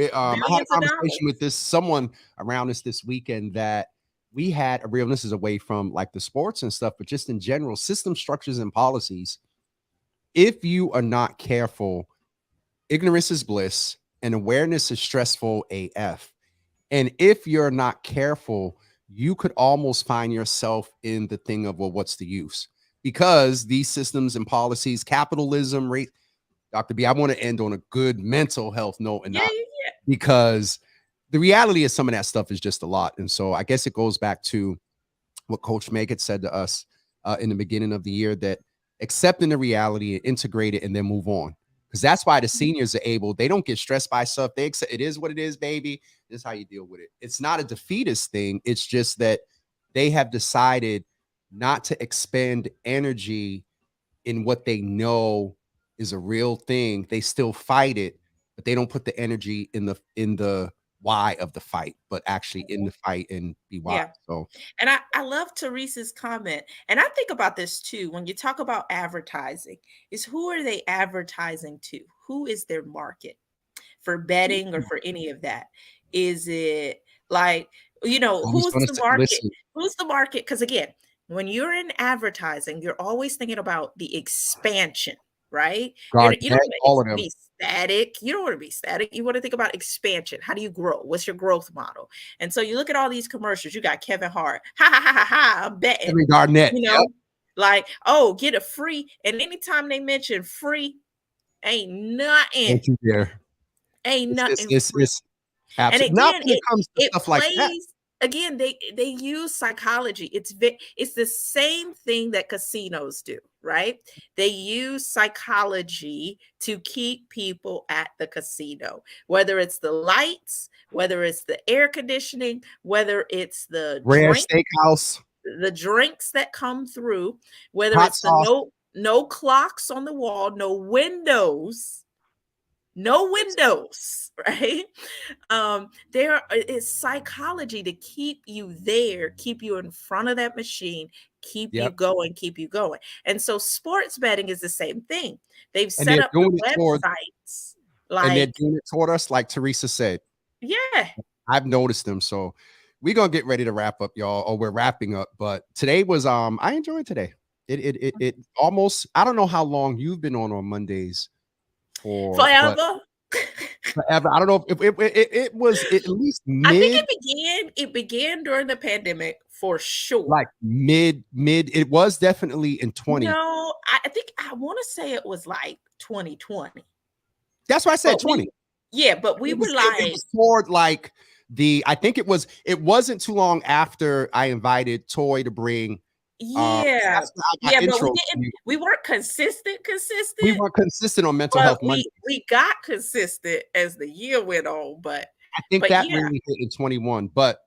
I had a billions of conversation with dollars. this someone around us this weekend that we had a real. This is away from like the sports and stuff, but just in general, system structures and policies. If you are not careful, ignorance is bliss, and awareness is stressful AF. And if you're not careful, you could almost find yourself in the thing of, well, what's the use? Because these systems and policies, capitalism, rate, Dr. B, I want to end on a good mental health note and Yeah, not yeah, because the reality is some of that stuff is just a lot. And so I guess it goes back to what Coach Meg had said to us in the beginning of the year, that accepting the reality and integrate it and then move on. because that's why the seniors are able. They don't get stressed by stuff. They accept it is what it is, baby. This is how you deal with it. It's not a defeatist thing. It's just that they have decided not to expend energy in what they know is a real thing. They still fight it, but they don't put the energy in the why of the fight, but actually in the fight and be wise. Yeah. So And I love Teresa's comment. And I think about this too. When you talk about advertising, is who are they advertising to? Who is their market for betting or for any of that? Is it like, I was who's gonna the say, market? listen, Who's the market? Because again, when you're in advertising, you're always thinking about the expansion, right? You don't Garnett, want all to of them. be static. You don't want to be static. You want to think about expansion. How do you grow? What's your growth model? And so you look at all these commercials. You got Kevin Hart. Ha ha ha ha ha. I'm betting. Kevin Garnett. You Yep. know, like, oh, get a free. And anytime they mention free, ain't nothing. Don't you dare. Ain't nothing It's free. And absolutely not again, when it comes to it stuff like that. plays again, they use psychology. It's the same thing that casinos do, right? They use psychology to keep people at the casino, whether it's the lights, whether it's the air conditioning, whether it's the Rare drink, steakhouse, the drinks that come through, whether hot it's the sauce. no clocks on the wall, no windows, right? There is psychology to keep you there, keep you in front of that machine, keep you Yep. going. And so sports betting is the same thing. They've And set they're up the doing it toward websites and they're like, doing it toward us, like Teresa said. yeah. I've noticed them. So we're gonna get ready to wrap up, y'all, or we're wrapping up. But today was I enjoyed today. It almost, I don't know how long you've been on Mondays for, but Forever. forever. I don't know if it was at least I think mid, it began during the pandemic for sure. like mid. It was definitely in 20. No, I think I want to say it was like 2020. That's why I said But 20. but we It were was, like, it was toward like I think it wasn't too long after I invited Toy to bring. yeah, That's when I got but intro to you. we weren't consistent, We weren't consistent on Mental but Health Monday. we got consistent as the year went on. But I think that yeah, really hit in 21, but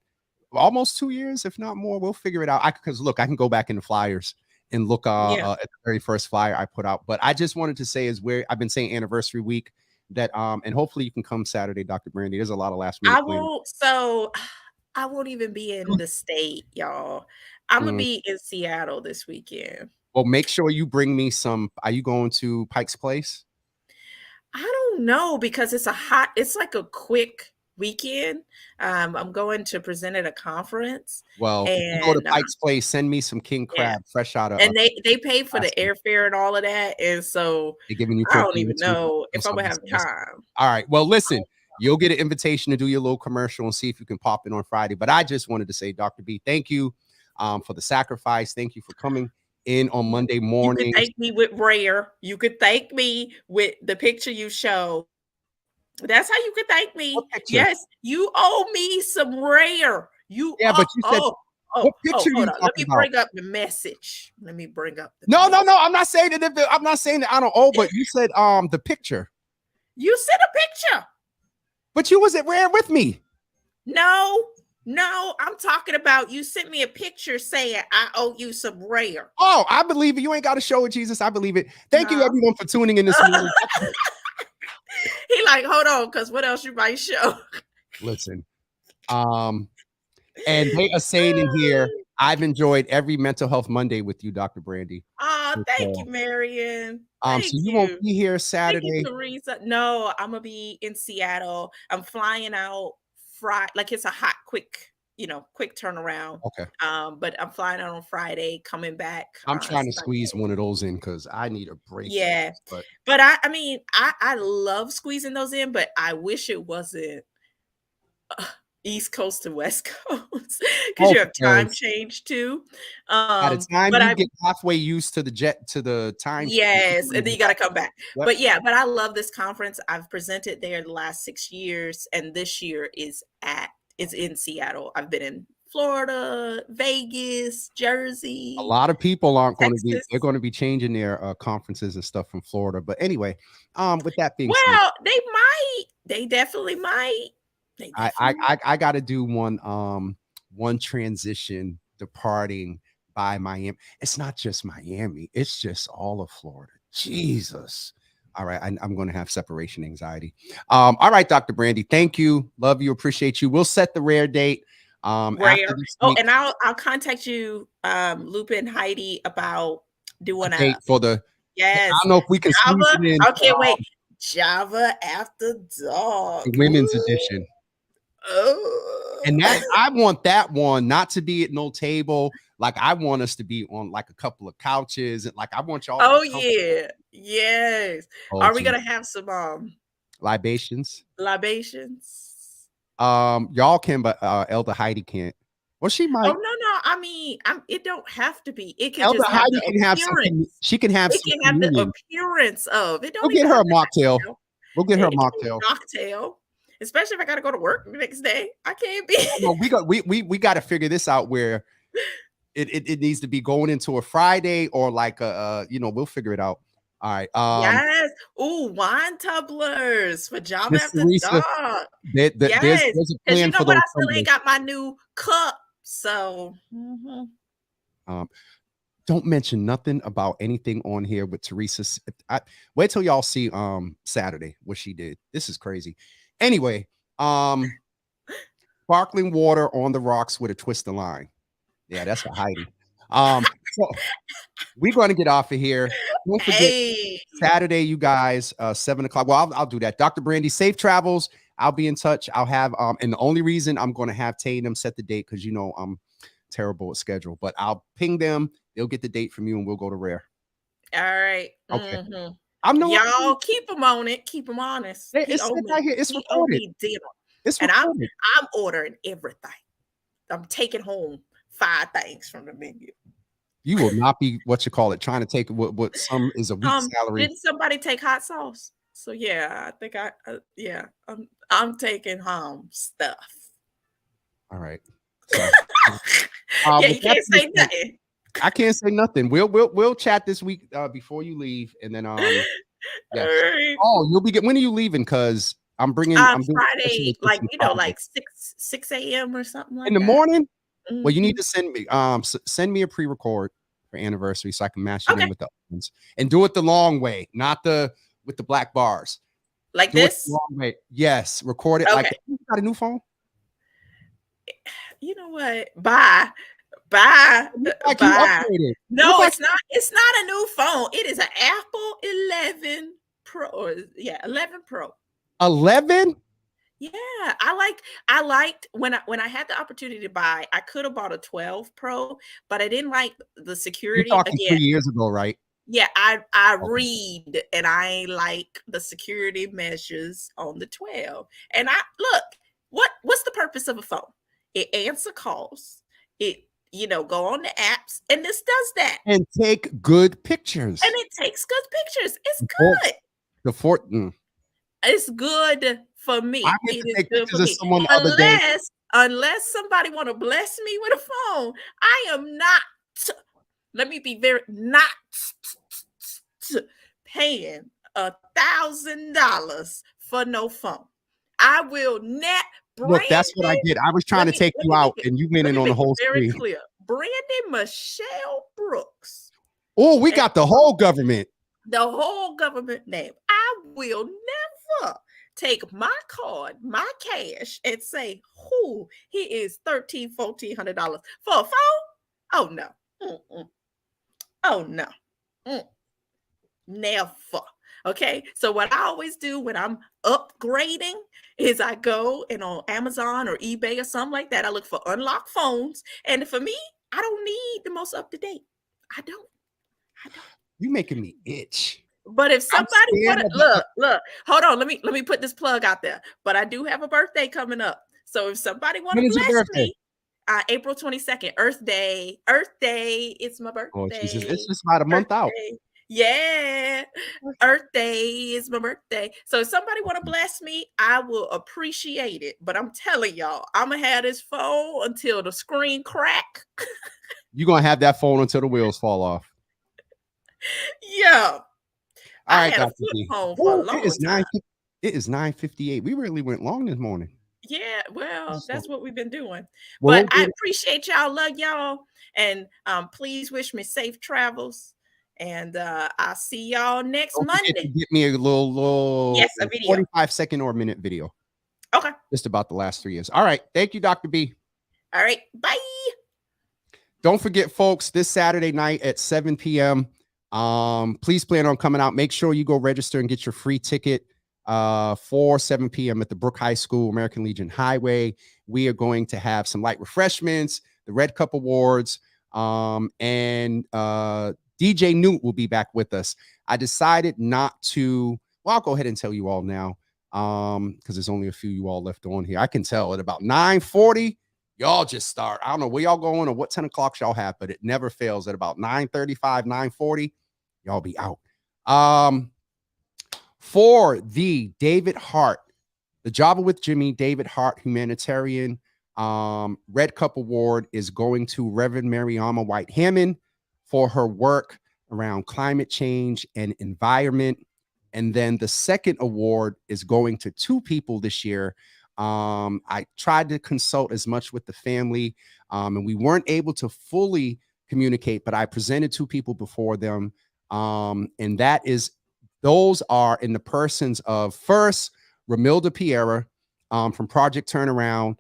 almost 2 years, if not more. We'll figure it out. Because look, I can go back in the flyers and look at the very first flyer I put out. But I just wanted to say is where I've been saying anniversary week that and hopefully you can come Saturday, Dr. Brandy. There's a lot of last minute plans. I won't even be in the state, y'all. I'm gonna be in Seattle this weekend. Well, make sure you bring me some. Are you going to Pike's Place? I don't know because it's like a quick weekend. I'm going to present at a conference. Well, if you go to Pike's Place, send me some king crab fresh out of. And they pay for the airfare and all of that, and so they're giving you. I don't even know if I'm gonna have time. All right. Well, listen, you'll get an invitation to do your little commercial and see if you can pop in on Friday. But I just wanted to say, Dr. B, thank you for the sacrifice. Thank you for coming in on Monday morning. You could thank me with Rare. You could thank me with the picture you show. That's how you could thank me. Yes, you owe me some Rare. But you said what picture hold on. Let me bring up the message. Let me bring up the No. I'm not saying that I'm not saying that I don't owe, but you said the picture. You sent a picture. But you wasn't Rare with me. No, I'm talking about you sent me a picture saying I owe you some Rare. Oh, I believe it. You ain't got to show it, Jesus. I believe it. Thank you, everyone, for tuning in this morning. He like, hold on, because what else you might show? Listen, and they are saying in here, I've enjoyed every Mental Health Monday with you, Dr. Brandy. Oh, thank you, Marion. So you won't be here Saturday. Thank you, Teresa. No, I'm gonna be in Seattle. I'm flying out Friday. Like it's a hot, quick turnaround. Okay. But I'm flying out on Friday, coming back. I'm trying to squeeze one of those in because I need a break. Yeah, but I mean, I love squeezing those in, but I wish it wasn't East Coast to West Coast because you have time change too. At a time you get halfway used to the time. Yes, and then you got to come back. Yep. But I love this conference. I've presented there the last 6 years, and this year is in Seattle. I've been in Florida, Vegas, Jersey, A lot of people aren't going to be. Texas. They're going to be changing their conferences and stuff from Florida. But anyway, with that being said, Well, they might. They definitely might. They definitely might. I got to do one transition departing by Miami. It's not just Miami. It's just all of Florida. Jesus. All right, I'm going to have separation anxiety. All right, Dr. Brandy, thank you, love you, appreciate you. We'll set the rare date. Rare. Oh, and I'll contact you, Lupe and Heidi, about doing a for the. Yes. I don't know if we can Java. squeeze it in. Okay, wait. Java After Dark. The women's edition. Oh. And that I want that one not to be at no table. Like I want us to be on like a couple of couches and like I want y'all. Oh yeah, yes. Are we gonna have some libations? Libations. Y'all can, but Elder Heidi can't. Well, she might. Oh no. I mean, it don't have to be. It can Elder just Heidi have can have something. She can have. It can have the appearance of it. We'll get her a mocktail. We'll get her a mocktail. Mocktail. Especially if I got to go to work the next day. I can't be. No, we got to figure this out where it needs to be going into a Friday or like we'll figure it out. All right. Yes. Ooh, wine tumblers for Java After Dark. Yes. There's a plan you know for what? I those still ain't got my new cup. So don't mention nothing about anything on here with Teresa. Wait till y'all see Saturday what she did. This is crazy. Anyway, sparkling water on the rocks with a twist of lime. Yeah, that's a Heidi. So we're going to get off of here. Don't forget Saturday, you guys, 7:00. Well, I'll do that. Dr. Brandy, safe travels. I'll be in touch. I'll have and the only reason I'm going to have Tay and them set the date because I'm terrible at schedule, but I'll ping them. They'll get the date from you, and we'll go to Rare. All right. Okay. Mm-hmm. Y'all keep them on it. Keep them honest. It's right here. It's recorded. It's and recorded. I'm ordering everything. I'm taking home 5 things from the menu. You will not be trying to take what some is a week's salary. Didn't somebody take hot sauce? So yeah, I think I'm taking home stuff. All right. So, you can't say nothing. I can't say nothing. We'll chat this week before you leave, and then yes. Right. Oh, you'll be when are you leaving? Because I'm bringing Friday, like like 6 a.m. or something like that. In the morning. Mm-hmm. Well, you need to send me a pre-record for anniversary so I can mash it in with the ones and do it the long way, not with the black bars. Like do this? Long way. Yes, record it like you got a new phone. You know what? Bye. Bye. Like bye. No, it's not. It's not a new phone. It is an Apple 11 Pro. Yeah, 11 Pro. 11? Yeah, I liked when I had the opportunity to buy. I could have bought a 12 Pro, but I didn't like the security. You're talking 3 years ago, right? Yeah, I read and I like the security measures on the 12. And what's the purpose of a phone? It answers calls. It go on the apps, and this does that. And take good pictures. And it takes good pictures. It's good. It's good for me. It is good for me. Unless somebody want to bless me with a phone, I am not. Let me be very not paying $1,000 for no phone. I will not. Look, that's what I did. I was trying to take you out, and you went in on the whole screen. Very clear. Brandy Michelle Brooks. Oh, we got the whole government. The whole government name. I will never take my card, my cash, and say, "Who he is $1,400 for a phone?" Oh no. Mm-mm. Oh no. Never. Okay, so what I always do when I'm upgrading is I go and on Amazon or eBay or something like that, I look for unlocked phones. And for me, I don't need the most up to date. I don't. You making me itch. But if somebody look, hold on, let me put this plug out there. But I do have a birthday coming up. So if somebody want to bless me, April 22nd, Earth Day. It's my birthday. Oh, Jesus. It's just about a month out. Yeah. Earth Day is my birthday. So if somebody want to bless me, I will appreciate it. But I'm telling y'all, I'm gonna have this phone until the screen crack. You're gonna have that phone until the wheels fall off. Yeah. All I right, had a Dr. flip B. phone for a Oh, long time. it is 9:58. We really went long this morning. Yeah, well, So, that's what we've been doing. well, But don't I get appreciate y'all, love y'all, and please wish me safe travels. And I'll see y'all next don't forget to Monday. get me a little Yes, a video. 45-second or a minute video Okay. just about the last 3 years. All right. Thank you, Dr. B. All right. Bye. Don't forget, folks, this Saturday night at 7 p.m. Please plan on coming out. Make sure you go register and get your free ticket for 7 p.m. at the Brook High School, American Legion Highway. We are going to have some light refreshments, the Red Cup Awards, and DJ Newt will be back with us. I decided not to, well, I'll go ahead and tell you all now because there's only a few you all left on here. I can tell at about 9:40. Y'all just start. I don't know where y'all going or what 10 o'clock y'all have, but it never fails at about 9:35, 9:40. Y'all be out. For the David Hart, the Java with Jimmy, David Hart Humanitarian Red Cup Award is going to Reverend Mariama White Hammond for her work around climate change and environment. And then the second award is going to two people this year. I tried to consult as much with the family, and we weren't able to fully communicate, but I presented two people before them. And those are in the persons of first, Ramilda Piera from Project Turnaround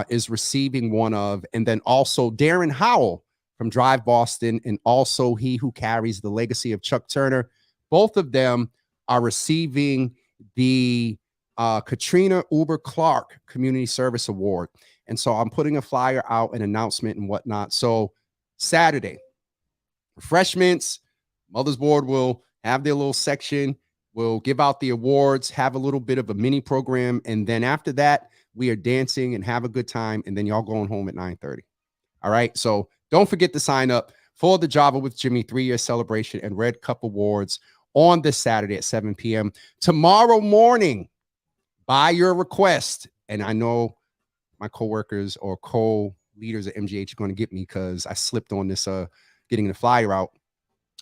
is receiving one of, and then also Darren Howell from Drive Boston, and also he who carries the legacy of Chuck Turner. Both of them are receiving the Katrina Uber Clark Community Service Award. And so I'm putting a flyer out, an announcement and whatnot. So Saturday, refreshments, Mother's Board will have their little section. We'll give out the awards, have a little bit of a mini program. And then after that, we are dancing and have a good time. And then y'all going home at 9:30. All right. So don't forget to sign up for the Java with Jimmy 3-year celebration and Red Cup Awards on this Saturday at 7 p.m. Tomorrow morning, by your request, and I know my coworkers or co-leaders at MGH are going to get me because I slipped on this getting the flyer out.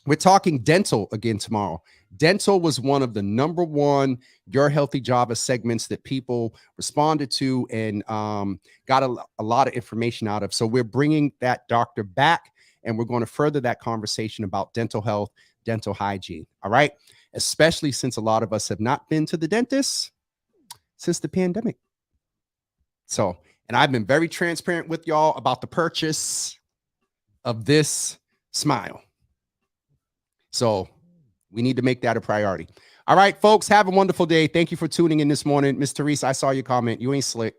We're talking dental again tomorrow. Dental was one of the number one Your Healthy Java segments that people responded to and got a lot of information out of. So we're bringing that doctor back, and we're going to further that conversation about dental health, dental hygiene. All right. Especially since a lot of us have not been to the dentist since the pandemic. So, and I've been very transparent with y'all about the purchase of this smile. So we need to make that a priority. All right, folks, have a wonderful day. Thank you for tuning in this morning. Miss Teresa, I saw your comment. You ain't slick.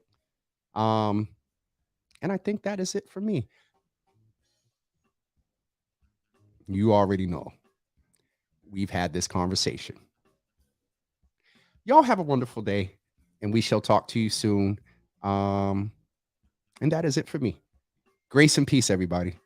And I think that is it for me. You already know. We've had this conversation. Y'all have a wonderful day, and we shall talk to you soon. And that is it for me. Grace and peace, everybody.